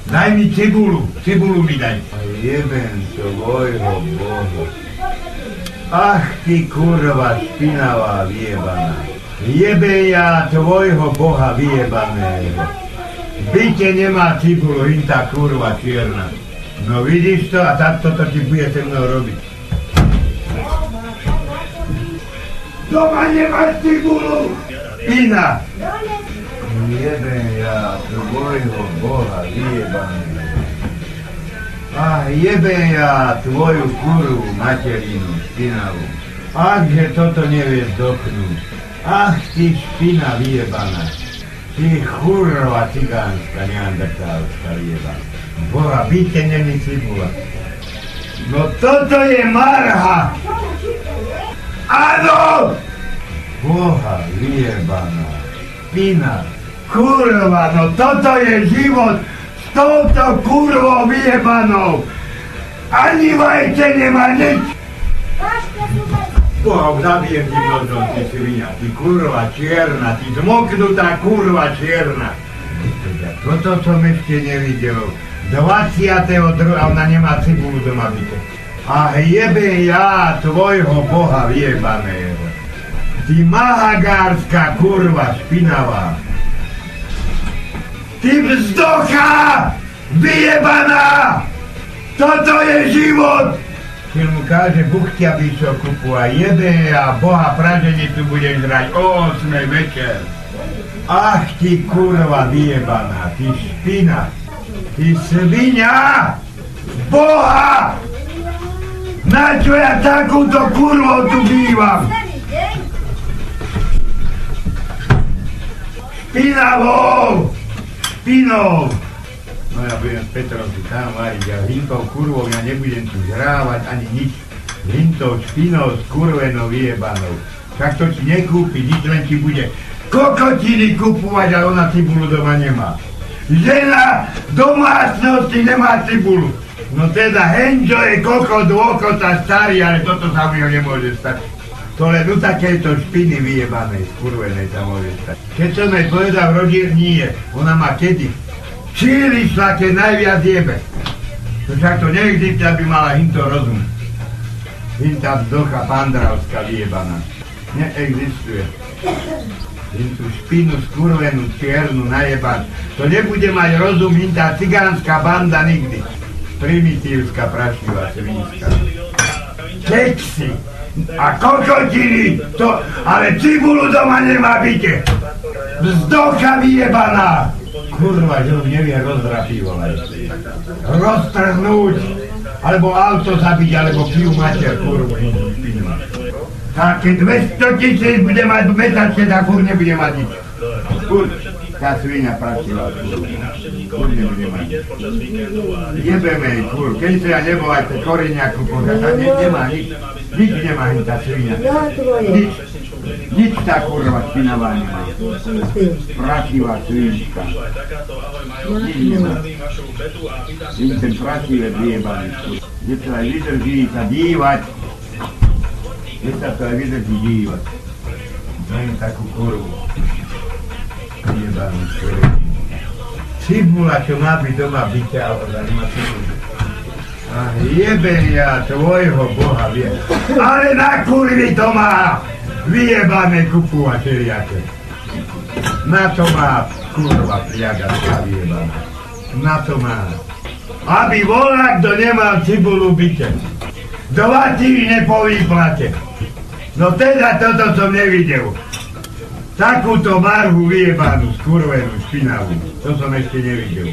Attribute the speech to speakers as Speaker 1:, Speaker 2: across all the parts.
Speaker 1: Daj mi cibulu mi daj. A jebem tvojho Boha. Ach ty kurva špinavá vyjebaná. Jebe ja tvojho Boha vyjebaného. V byte nemá cibulu, in tá kurva čierna. No vidíš to a takto to ti bude se mnou robiť. Doma nemáš cibulu! Špina! Jebem ja tvojho Boha vyjebaného. Ach, jebem ja tvoju kurvu materinu špinavú. Ach, že toto nevieš doknúť. Ach, ty špina vyjebaná. Ty kurva cigánska, neandertálska vyjebaná. Boha, byte není cibula. No toto je marha! Áno! Boha vyjebaná. Špina. Kurva, no toto je život s touto kurvou vyjebanou. Ani vajce nemá nič. Boha, zabijem ti nožom, ty svinia, ty kurva čierna, ty zmoknutá kurva čierna. Toto som ešte nevidel. 22. ona nemá cibulu doma byte. A jebe ja tvojho Boha vyjebaného. Ty mahagárska kurva špinavá. Ty vzdocha vyjebaná! Toto je život! Keď mu káže buchtia biskupu a jebe a Boha pražení tu budeš hrať o 8 večer. Ach ty kurva vyjebaná, ty špina, ty svinia! Boha! Na čo ja takúto kurvou tu bývam? Špinavou! Špinou! No ja budem s Petrom si tam variť a hlintou kurvou ja nebudem tu žrávať ani nič. Hlintou špinou s kurvenou vyjebanou. Však to ti nekúpi, nič len ti bude kokotiny kupovať, ale ona cibulu doma nemá. Žena domácnosti nemá cibulu. No teda Henžo je kokot, dôkota starý, ale toto sa mi ho nemôže stať. To len u takejto špiny vyjebanej, skurvenej sa môže stať. Keď som jej povedal rodír, nie. Ona má kedy? Čílišla, keď najviac jebe. To však to neexistuje, aby mala hinto rozum. Hinta vzdocha pandravská vyjebaná. Neexistuje. Hintú špinu skurvenú, čiernu, najebanú. To nebude mať rozum hinta cigánska banda nikdy. Primitívska, prašivá, svinská. Keksy a kokotiny, to, ale cibulu doma nemá byte. Vzdocha vyjebaná. Kurva, že ho nevie rozrapívovať. Roztrhnúť, alebo auto zabiť, alebo pijú mater, kurva. Tak keď 200 000 bude mať mesačne, tak furt nebude mať nič. Furt. Tá svinia prašivá, furt nebude mať nič. Jebeme jej, furt. Keď sa ja nebol aj te koreniaku povedať, tak nemá nič. Nič nemá hin tá svinia. Nič. Nič tá kurva špinavá nemá. Prašivá svinčka. Nič nemá. Vím ten prašivec vyjebaný. Kde sa aj vydrží sa dívať. Kde sa to aj vydrží dívať. Dajem takú kurvu. Vyjebanú skurvenú. Cibula, čo má byť doma byte, ale nemá cibulu. Ach, jebem ja tvojho Boha, ale na kurvy to má vyjebané kupovať všelijaké. Na to má kurva pliagačka vyjebaná. Na to má. Aby volá, kto nemal cibulu byte. 2 týždne po výplate. No teda toto som nevidel. Takúto marhu vyjebanú, skurvenú, špinavú. To som ešte nevidel.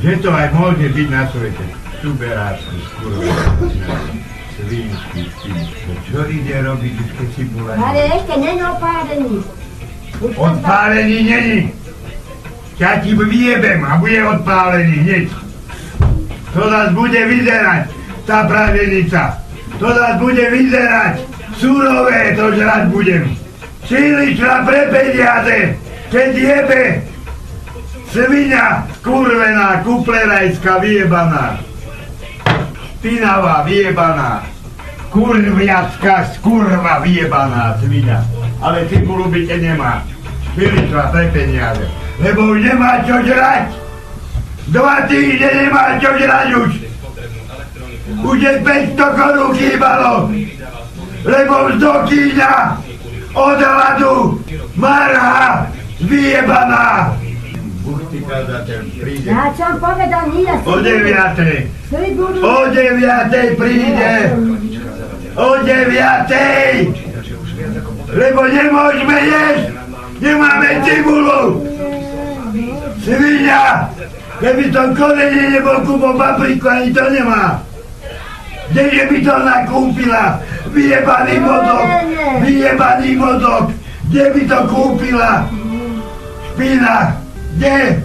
Speaker 1: Že to aj môže byť na svete. Tuberáčku, skurvenú, svinskú, špinskú. Čo ide robiť, už keď cibula nie?
Speaker 2: Ale ešte není opálený.
Speaker 1: Odpálený není. Ja ti vyjebem a bude odpálený hneď. To nás bude vyzerať, tá praženica. To nás bude vyzerať. Surové to žrať budem. Čílična pre peniaze, keď jebe. Svinia, skurvená, kuplerajská vyjebaná. Špinavá vyjebaná. Kurviacká skurva vyjebaná svinia. Ale cibulu byte nemá. Čílična pre peniaze. Lebo už nemá čo žrať. 2 týždne nemá čo žrať už. Už je 500 korún chýbalo, lebo do kíňa od hladu marha vyjebaná. Buchty kazateľ príde.
Speaker 2: Ja som povedal, nie ja
Speaker 1: O 9.
Speaker 2: Sribulu.
Speaker 1: O 9 príde. O 9. Lebo nemôžeme jesť. Nemáme cibulu. Svinia. Keby som konene nebol kúpol papriku, ani to nemá. Kdeže by to nakúpila? Vyjebaný mozog. Kde by to kúpila? Špina. Kde?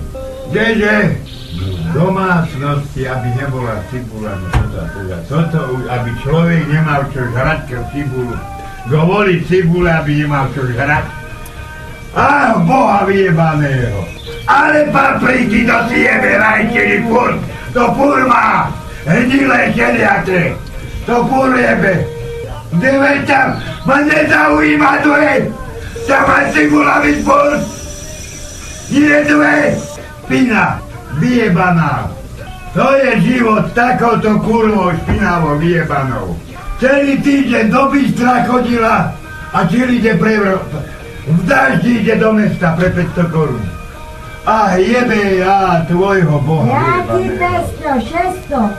Speaker 1: Kdeže? V domácnosti, aby nebola cibula. Toto, aby človek nemal čo žrať cibulu. Govoriť cibule, aby nemal čo žrať. Á, Boha vyjebaného. Ale papriky to si jebe rajčiny furt. To furt má. Hnilé šeliaké. To furt jebe. Kde tam ma nezaujíma dve. Tam má cibula byť furt. Nie dve. Špina. Vyjebaná. To je život takouto kurvou špinavou vyjebanou. Celý týždeň do Bystra chodila a čili ide v daždi ide do mesta pre 500 korún. A jebe ja tvojho Boha vyjebaného.
Speaker 2: Jaký 500,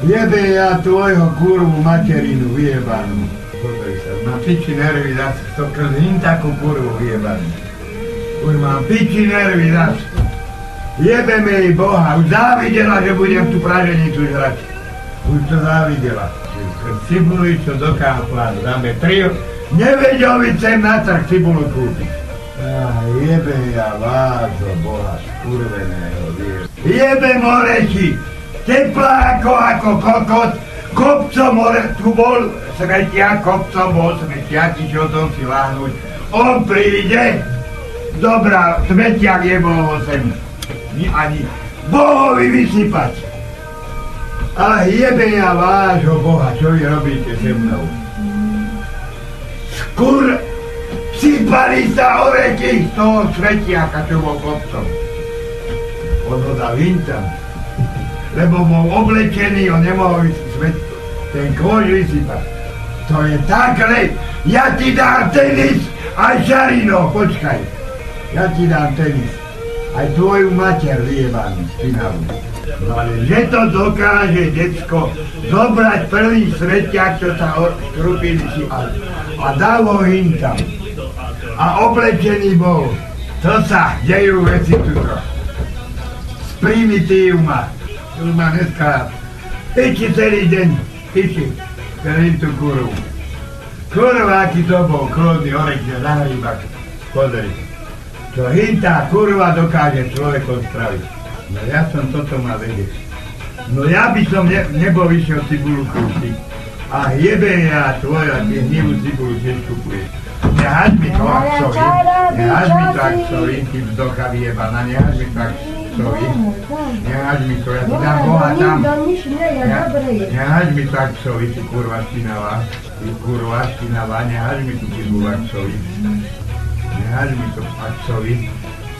Speaker 2: 600.
Speaker 1: Jebe ja tvojho kurvu materinu vyjebanú. Pozri sa, mám piči nervy zase, to krzím takú kurvu vyjebanú. Už mám piči nervy zase. Jebeme jej Boha, už závidela, že budem tú praženicu žrať. Už to závidela. Cibuli, čo do kamplánu, dáme 3, nevedel by sem na trh cibulu kúpiť. Jebe ja vášho Boha, skurveného vieš. Jebe moreči, tepláko ako kokot, kopcom tu bol smetiak, kopcom bol smetiak, išiel som si láhnuť. On príde, dobrá, smetiak jebol ho sem. Ani Bohovi vysypať. A jebe ja vášho Boha, čo vy robíte se mnou? Sypali sa oreky z toho svetiaka, čo bol kopcom. On ho dal hintam, lebo bol oblečený, on nemohol ten kôž vysypať. To je takhle, ja ti dám tenis a Šarino, počkaj. Ja ti dám tenis. Aj tvoju mater vyjebanú špinavú. No ale že to dokáže, decko, zobrať prvý svetiak, čo sa škrupili si a dal ho hintam. A oblečený bol. To sa dejú veci tuto. Z primitívma. Tu ma dneska piči celý deň, piči. Celý tú kurvu. Kurva, aký to bol, klodný orek, že na rybak. Pozri. Čo hintá kurva dokáže človekom spraviť. No ja som toto mal vedieť. No ja by som nebol vyšiel cibulu kúpiť. A jebe ja tvoja, ty hnivú cibulu tiež kupuješ. Nehaď mi to aksovi, ty vzdocha vyjebaná, nehaď mi to aksovi. Nehaď mi to, ja ti dám Boha tam. Nehaď mi to aksovi, ty kurva špinavá. Ty kurva špinavá, nehaď mi tu cibulu aksovi. Nehaď mi to aksovi.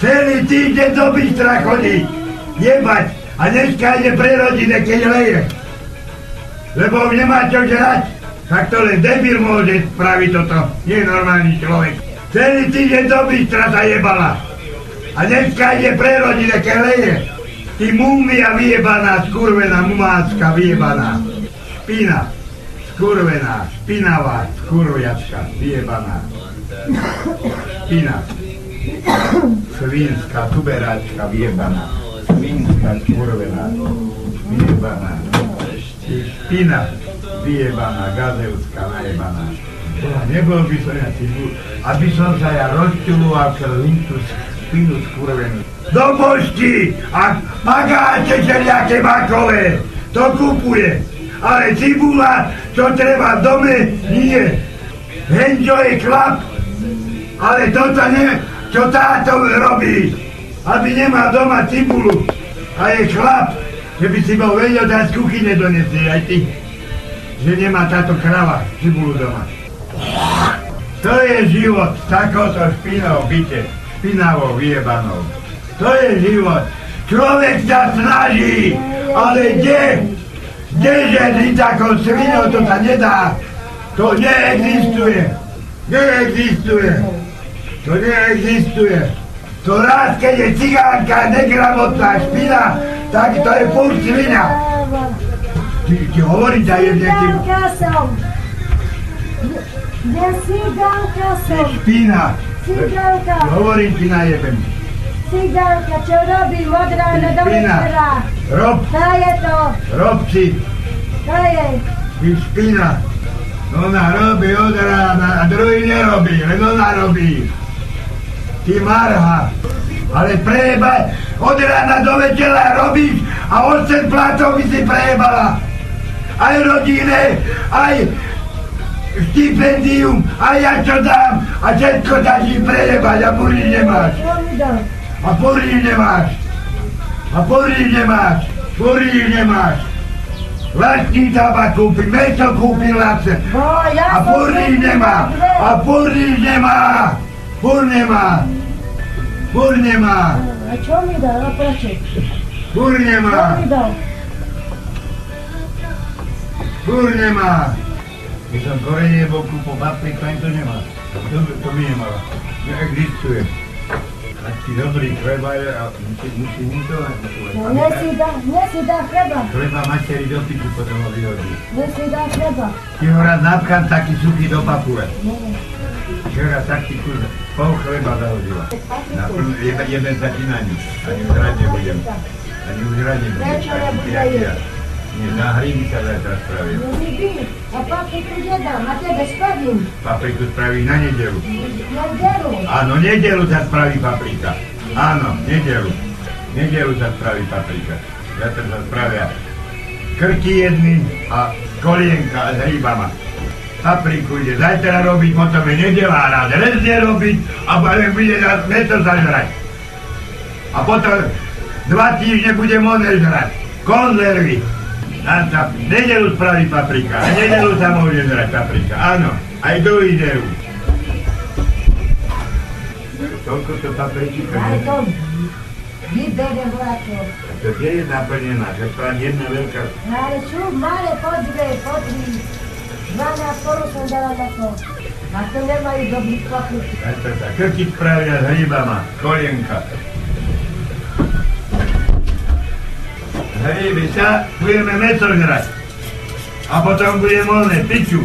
Speaker 1: Celý týždeň do Bystra chodí. Jebať. A dneska ide pre rodine, keď leje. Lebo nemá čo žrať. Tak to len debil môže spraviť toto. Nie normálny človek. Celý týždeň do Bystra sa jebala. A dneska ide pre rodine, keď leje. Ty múmia vyjebaná, skurvená, mumácka vyjebaná. Špina. Skurvená, špinavá, skurviačka, vyjebaná. Špina. Svinská, tuberáčka, vyjebaná. Svinská, skurvená, vyjebaná. Špina, vyjebaná, gazelská, najebaná. Nebol by som ja cibul, aby som sa ja rozčuloval celým tú špinu skurvenú. Do pošti a pagáče všelijaké bakové, to kupuje. Ale cibula, čo treba v dome, nie. Henčo je chlap, ale toto nie, čo táto robí, aby nemal doma cibulu. A je chlap, že by si bol vedel dať z kuchyne donesieť aj ty, že nemá táto krava cibulu doma. To je život s takouto špinou byte, špinavou vyjebanou. To je život. Človek sa snaží, ale kdeže žiť takou svinou, to sa nedá. To neexistuje. To neexistuje. To raz, keď je cigánka negramotná špina, tak to je furt svina. Ti hovoríš aj jedným...
Speaker 2: Cigánka som. Cigánka som.
Speaker 1: Špina.
Speaker 2: Cigánka.
Speaker 1: Hovorím ti na jebem.
Speaker 2: Cigánka, čo robí od rána do večera?
Speaker 1: Rob.
Speaker 2: Tá je to.
Speaker 1: Rob si.
Speaker 2: Tá je.
Speaker 1: Ty špina. Ona robí od rána a druhý nerobí, len ona robí. Ty marha. Ale prejebaj, od rána do večera robíš a 8 platov by si prejebala. Aj rodine, aj stipendium, aj ja čo dám a všetko dáš im prejebať a burý nemáš.
Speaker 2: Čo mi dá?
Speaker 1: A burý nemáš. Vlastní tabak kúpi, meso kúpi lacne. A burý nemá. Bur nemá.
Speaker 2: A čo mi dá? No prečo?
Speaker 1: Bur nemá.
Speaker 2: Čo mi dá?
Speaker 1: Bur nemá. Keď som korenie bol kúpol papriku, ani to nemá. To by nemala. Neexistuje. A ti dobrý chleba je a musí mi to len.
Speaker 2: Mne si dá chleba.
Speaker 1: Chleba materi do piču potom ho vyhodí.
Speaker 2: Mne si dá chleba.
Speaker 1: Ti ho rád napchám taký suchý do papule.
Speaker 2: Nie.
Speaker 1: Včera taký kurz, pol chleba zahodila. Jeden sa ti na nič. Ani už rád nebudem.
Speaker 2: Prečo nebude?
Speaker 1: Nie, na hryby sa zajtra spravím.
Speaker 2: No nikdy. A papriku nedám, a tebe spravím.
Speaker 1: Papriku spraví na nedelu.
Speaker 2: Na delu.
Speaker 1: Áno, nedelu sa spraví paprika. Áno, nedelu. Nedelu sa spraví paprika. Zajtra sa spravia krky jedny a kolienka s hrybama. Papriku ide zajtra robiť, potom je nedela a rád rezne robiť a len bude na meso zažrať. A potom 2 týždne bude moné žrať. Konzervy. V nedelu spraví paprika. A nedelu sa môže žrať paprika. Áno, aj druhý deru. Toľko to papričíka.
Speaker 2: Aj to vyberiem vláčov.
Speaker 1: To kde je naplnená? To je len jedna veľká...
Speaker 2: Ale sú malé po 12 spolu som dala na to. A to nemajú dobrý papriku.
Speaker 1: Zajtra sa krky spravia s hrybama. Kolienka. Hryby sa, budeme meso žrať. A potom budeme piču.